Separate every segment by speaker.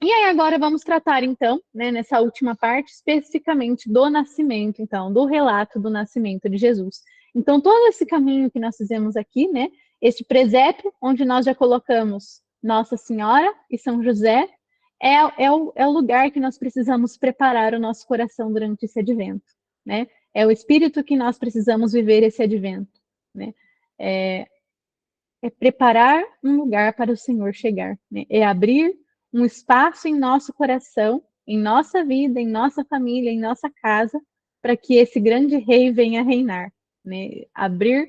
Speaker 1: E aí agora vamos tratar então, né, nessa última parte, especificamente do nascimento, então, do relato do nascimento de Jesus. Então, todo esse caminho que nós fizemos aqui, né, este presépio, onde nós já colocamos Nossa Senhora e São José, é o lugar que nós precisamos preparar o nosso coração durante esse advento, né? É o espírito que nós precisamos viver esse advento, né? É preparar um lugar para o Senhor chegar, né? É abrir um espaço em nosso coração, em nossa vida, em nossa família, em nossa casa, para que esse grande rei venha reinar, né? Abrir,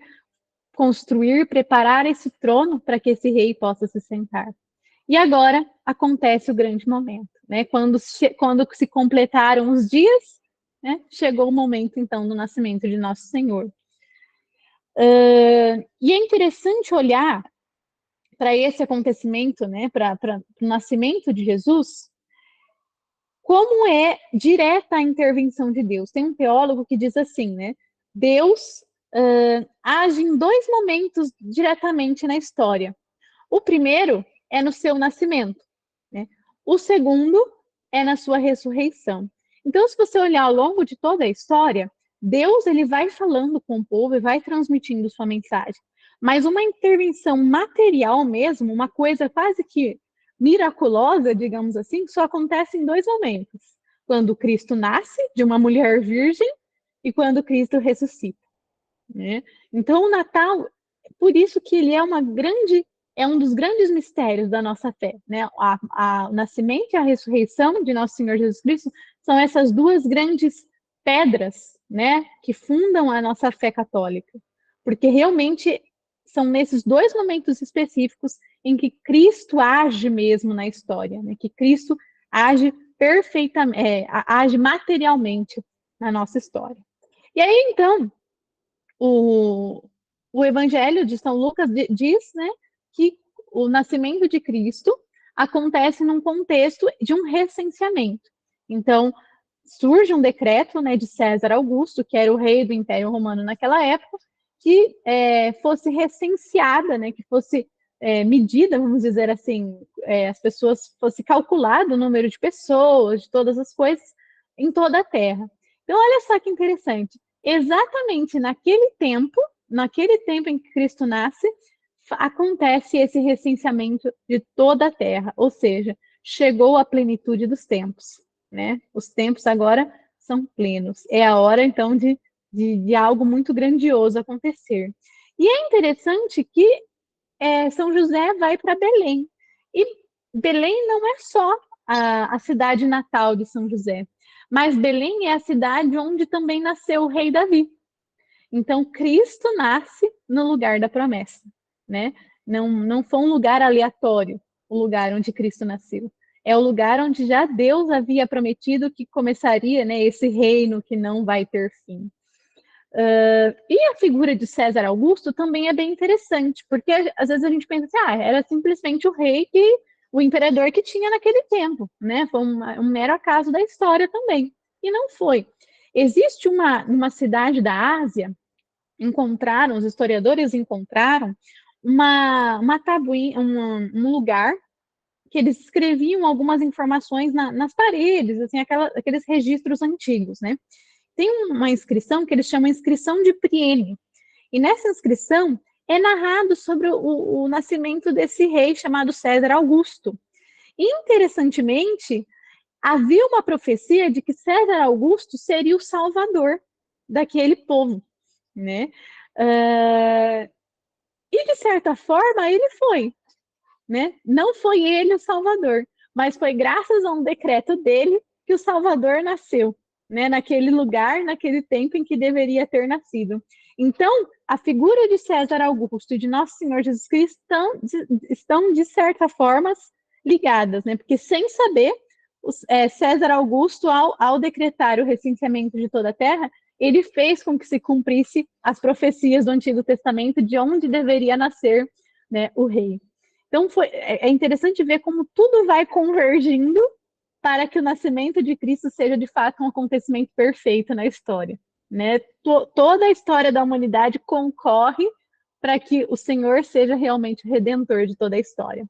Speaker 1: construir, preparar esse trono para que esse rei possa se sentar. E agora acontece o grande momento, né? Quando se completaram os dias, né? Chegou o momento então do nascimento de nosso Senhor. E é interessante olhar para esse acontecimento, né, para o nascimento de Jesus, como é direta a intervenção de Deus. Tem um teólogo que diz assim, né, Deus age em dois momentos diretamente na história. O primeiro é no seu nascimento, né? O segundo é na sua ressurreição. Então, se você olhar ao longo de toda a história, Deus ele vai falando com o povo e vai transmitindo sua mensagem. Mas uma intervenção material mesmo, uma coisa quase que miraculosa, digamos assim, só acontece em dois momentos. Quando Cristo nasce de uma mulher virgem e quando Cristo ressuscita, né? Então, o Natal, por isso que ele é um dos grandes mistérios da nossa fé, né? O nascimento e a ressurreição de nosso Senhor Jesus Cristo são essas duas grandes pedras, né, que fundam a nossa fé católica, porque realmente são nesses dois momentos específicos em que Cristo age mesmo na história, né? Que Cristo age perfeitamente, age materialmente na nossa história. E aí, então, o, o Evangelho de São Lucas diz, né, que o nascimento de Cristo acontece num contexto de um recenseamento. Então, surge um decreto, né, de César Augusto, que era o rei do Império Romano naquela época, que fosse recenseada, né, que fosse medida, vamos dizer assim, as pessoas, fosse calculado o número de pessoas, de todas as coisas, em toda a terra. Então, olha só que interessante. Exatamente naquele tempo em que Cristo nasce, acontece esse recenseamento de toda a terra, ou seja, chegou a plenitude dos tempos, né? Os tempos agora são plenos. É a hora, então, de algo muito grandioso acontecer. E é interessante que São José vai para Belém. E Belém não é só a cidade natal de São José, mas Belém é a cidade onde também nasceu o rei Davi. Então, Cristo nasce no lugar da promessa, né? Não foi um lugar aleatório, o lugar onde Cristo nasceu. É o lugar onde já Deus havia prometido que começaria, né, esse reino que não vai ter fim. E a figura de César Augusto também é bem interessante, porque às vezes a gente pensa assim, era simplesmente o imperador que tinha naquele tempo, né? Foi um mero acaso da história também. E não foi. Existe numa cidade da Ásia, os historiadores encontraram uma tabuinha, um lugar que eles escreviam algumas informações nas paredes, assim, aqueles registros antigos, né? Tem uma inscrição que eles chamam de inscrição de Priene. E nessa inscrição é narrado sobre o nascimento desse rei chamado César Augusto. E, interessantemente, havia uma profecia de que César Augusto seria o salvador daquele povo, né? E, de certa forma, ele foi, né? Não foi ele o salvador, mas foi graças a um decreto dele que o salvador nasceu, né? Naquele lugar, naquele tempo em que deveria ter nascido. Então, a figura de César Augusto e de Nosso Senhor Jesus Cristo estão de certa forma, ligadas, né? Porque sem saber, César Augusto, ao decretar o recenseamento de toda a terra, ele fez com que se cumprisse as profecias do Antigo Testamento de onde deveria nascer, né, o rei. Então, é interessante ver como tudo vai convergindo para que o nascimento de Cristo seja, de fato, um acontecimento perfeito na história, né? Toda a história da humanidade concorre para que o Senhor seja realmente o redentor de toda a história.